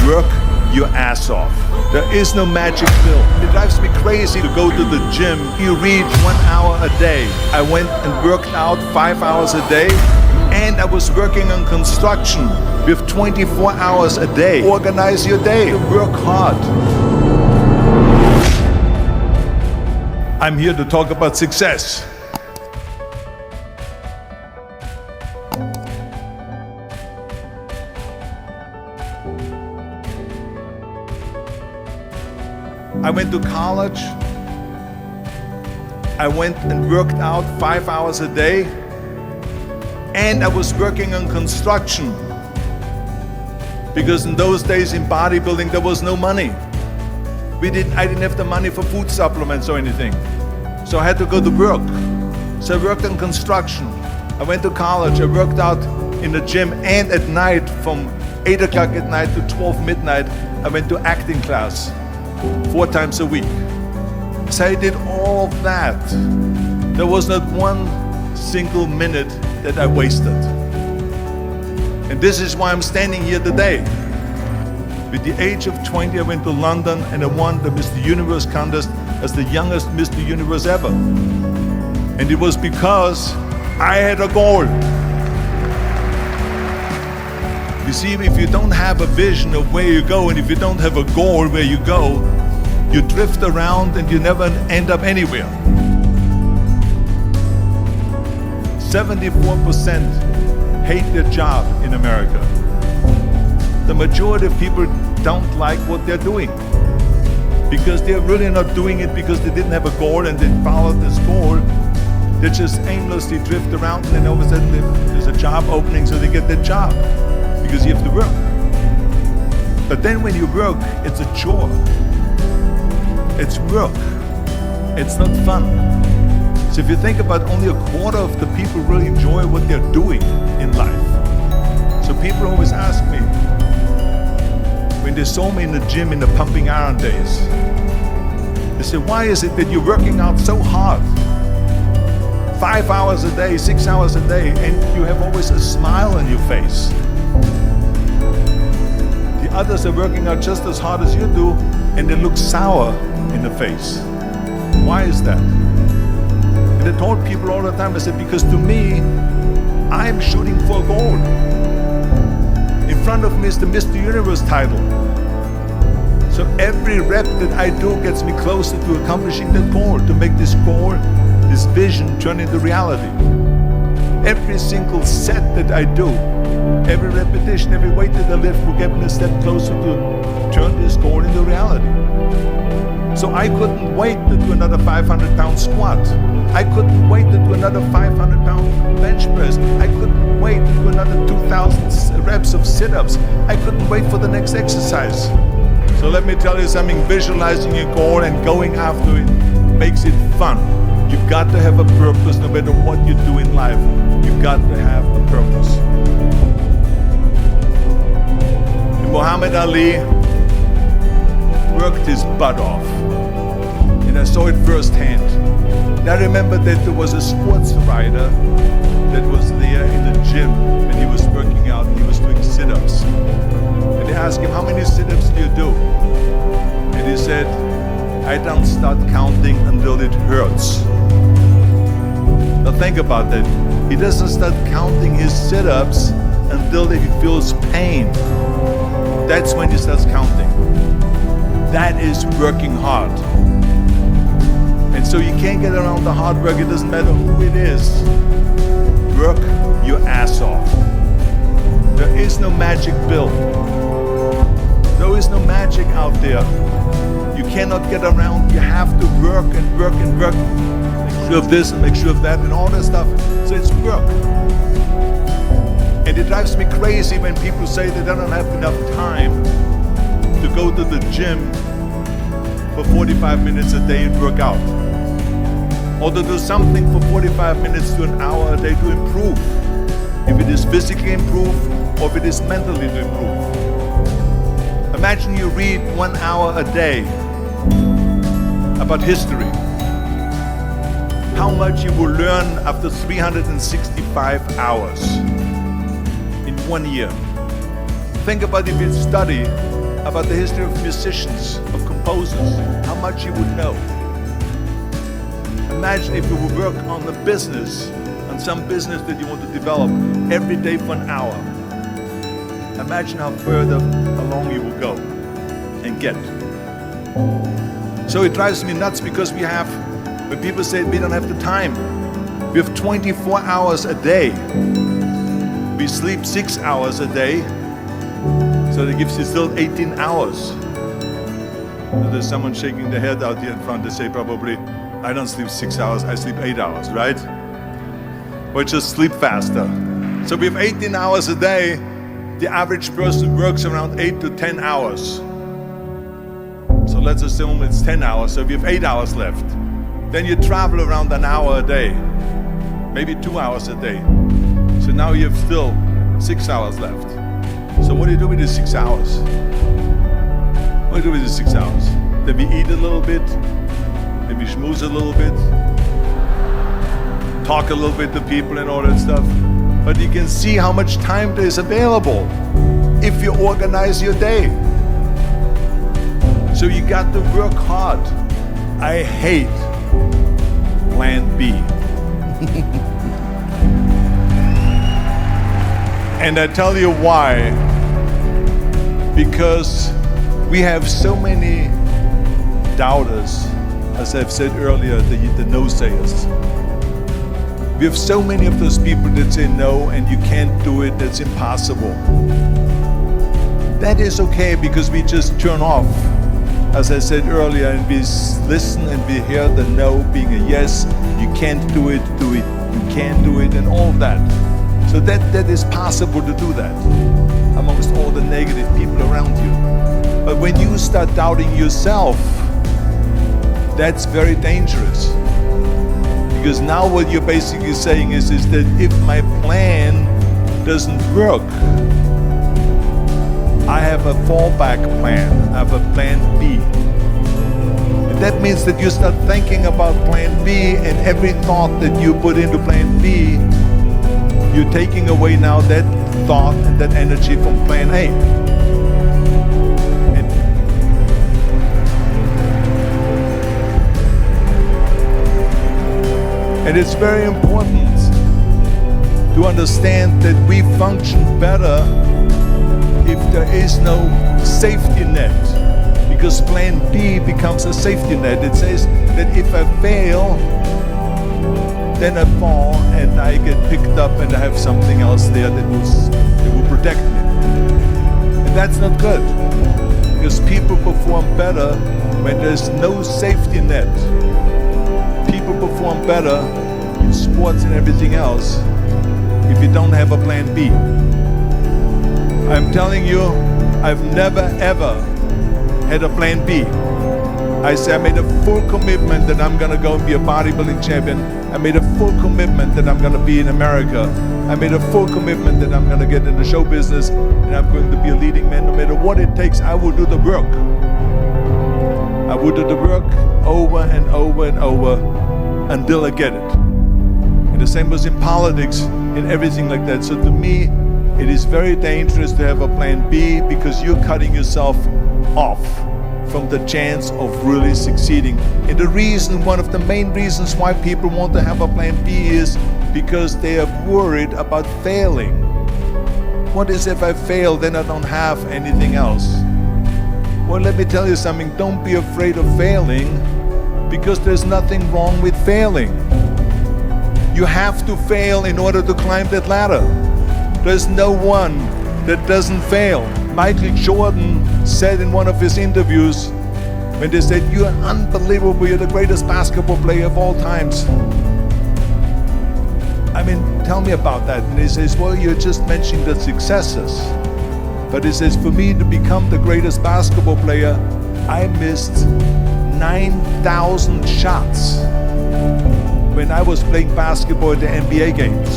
work your ass off. There is no magic pill. It drives me crazy to go to the gym. You read 1 hour a day. I went and worked out 5 hours a day, and I was working on construction with 24 hours a day. Organize your day. Work hard. I'm here to talk about success. I went to college. I went and worked out 5 hours a day, and I was working on construction because in those days in bodybuilding there was no money. I didn't have the money for food supplements or anything, so I had to go to work. So I worked on construction. I went to college. I worked out in the gym, and at night from 8 o'clock at night to 12 midnight I went to acting class 4 times a week. So I did all of that. There was not one single minute that I wasted. And this is why I'm standing here today. With the age of 20, I went to London and I won the Mr. Universe contest as the youngest Mr. Universe ever. And it was because I had a goal. You see, if you don't have a vision of where you go, and if you don't have a goal where you go, you drift around and you never end up anywhere. 74% hate their job in America. The majority of people don't like what they're doing because they're really not doing it because they didn't have a goal and they followed this goal. They just aimlessly drift around, and then all of a sudden there's a job opening, so they get that job because you have to work. But then when you work, it's a chore. It's work. It's not fun. So if you think about, only a quarter of the people really enjoy what they're doing in life. So people always ask me, when they saw me in the gym in the pumping iron days, they say, why is it that you're working out so hard? 5 hours a day, 6 hours a day, and you have always a smile on your face. The others are working out just as hard as you do, and they look sour in the face. Why is that? And I told people all the time, I said, because to me, I'm shooting for a goal. In front of me is the Mr. Universe title. So every rep that I do gets me closer to accomplishing that goal, to make this goal, this vision, turn into reality. Every single set that I do, every repetition, every weight that I lift will get me a step closer to turn this goal into reality. So I couldn't wait to do another 500-pound squat. I couldn't wait to do another 500-pound bench press. I couldn't wait to do another 2,000 reps of sit-ups. I couldn't wait for the next exercise. So let me tell you something, visualizing your goal and going after it makes it fun. You've got to have a purpose no matter what you do in life. You've got to have a purpose. And Muhammad Ali worked his butt off. And I saw it firsthand. And I remember that there was a sports writer that was there in the gym and he was working out and he was doing sit-ups. And they asked him, how many sit-ups do you do? And he said, I don't start counting until it hurts. Now think about that. He doesn't start counting his sit-ups until he feels pain. That's when he starts counting. That is working hard. And so you can't get around the hard work. It doesn't matter who it is. Work your ass off. There is no magic pill. There is no magic out there. You cannot get around. You have to work and work and work. Make sure of this and make sure of that and all that stuff. So it's work. And it drives me crazy when people say they don't have enough time to go to the gym for 45 minutes a day and work out. Or to do something for 45 minutes to an hour a day to improve. If it is physically improve or if it is mentally to improve. Imagine you read 1 hour a day about history. How much you will learn after 365 hours in 1 year. Think about if you study about the history of musicians, of composers, how much you would know. Imagine if you would work on a business, on some business that you want to develop every day for an hour. Imagine how further along you will go and get. So it drives me nuts because when people say we don't have the time, we have 24 hours a day. We sleep 6 hours a day, so that gives you still 18 hours. So there's someone shaking their head out here in front. They say probably, I don't sleep 6 hours, I sleep 8 hours, right? Or just sleep faster. So we have 18 hours a day. The average person works around 8 to 10 hours. So let's assume it's 10 hours, so we have 8 hours left. Then you travel around an hour a day, maybe 2 hours a day. So now you have still 6 hours left. So what do you do with these 6 hours? What do you do with these 6 hours? Then we eat a little bit, then we schmooze a little bit, talk a little bit to people and all that stuff. But you can see how much time there is available if you organize your day. So you got to work hard. I hate plan B. And I tell you why. Because we have so many doubters, as I've said earlier, the no-sayers. We have so many of those people that say no and you can't do it, that's impossible. That is okay because we just turn off, as I said earlier, and we listen and we hear the no being a yes. You can't do it, you can't do it, and all that. So that is possible to do that amongst all the negative people around you. But when you start doubting yourself, that's very dangerous. Because now what you're basically saying is that if my plan doesn't work, I have a fallback plan, I have a plan B. And that means that you start thinking about plan B, and every thought that you put into plan B, you're taking away now that thought and that energy from plan A. And it's very important to understand that we function better if there is no safety net, because plan B becomes a safety net. It says that if I fail, then I fall and I get picked up and I have something else there that will protect me. And that's not good, because people perform better when there's no safety net. People perform better in sports and everything else if you don't have a plan B. I'm telling you, I've never ever had a plan B. I made a full commitment that I'm gonna go and be a bodybuilding champion. I made a full commitment that I'm gonna be in America. I made a full commitment that I'm gonna get in the show business and I'm going to be a leading man. No matter what it takes, I will do the work. I will do the work over and over and over until I get it. And the same was in politics and everything like that. So to me, it is very dangerous to have a plan B, because you're cutting yourself off from the chance of really succeeding. And the reason, one of the main reasons why people want to have a plan B is because they are worried about failing. What is if I fail, then I don't have anything else? Well, let me tell you something, don't be afraid of failing, because there's nothing wrong with failing. You have to fail in order to climb that ladder. There's no one that doesn't fail. Michael Jordan said in one of his interviews, when they said, "You're unbelievable, you're the greatest basketball player of all times." I mean, tell me about that. And he says, well, you're just mentioning the successes. But he says, for me to become the greatest basketball player, I missed 9,000 shots when I was playing basketball at the NBA games.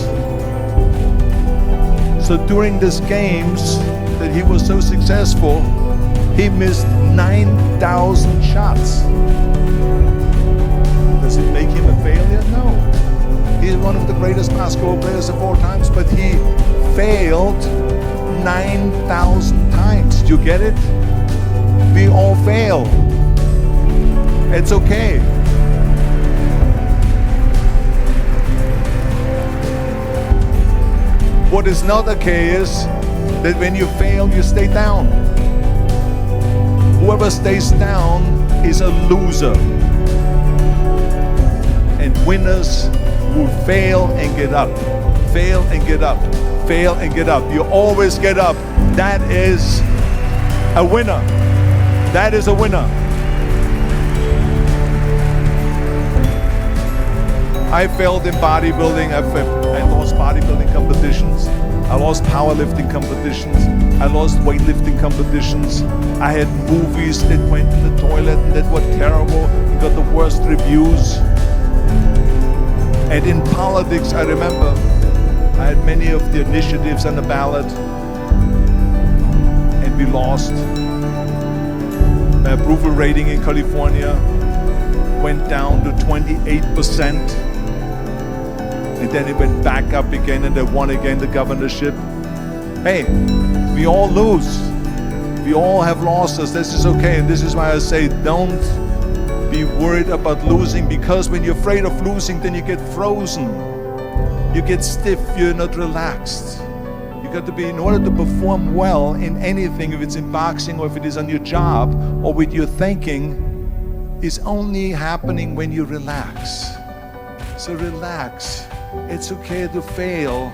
So during these games that he was so successful, he missed 9,000 shots. Does it make him a failure? No. He's one of the greatest basketball players of all times, but he failed 9,000 times. Do you get it? We all fail. It's okay. What is not okay is that when you fail, you stay down. Whoever stays down is a loser. And winners will fail and get up. Fail and get up. Fail and get up. You always get up. That is a winner. That is a winner. I failed in bodybuilding. I lost bodybuilding competitions. I lost powerlifting competitions. I lost weightlifting competitions. I had movies that went in the toilet and that were terrible and got the worst reviews. And in politics, I remember I had many of the initiatives on the ballot and we lost. My approval rating in California went down to 28%. And then it went back up again and they won again the governorship. Hey, we all lose. We all have losses. This is okay. And this is why I say don't be worried about losing, because when you're afraid of losing, then you get frozen. You get stiff. You're not relaxed. You got to be, in order to perform well in anything, if it's in boxing or if it is on your job or with your thinking, is only happening when you relax. So relax. It's okay to fail.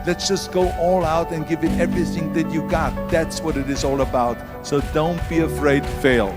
Let's just go all out and give it everything that you got. That's what it is all about. So don't be afraid to fail.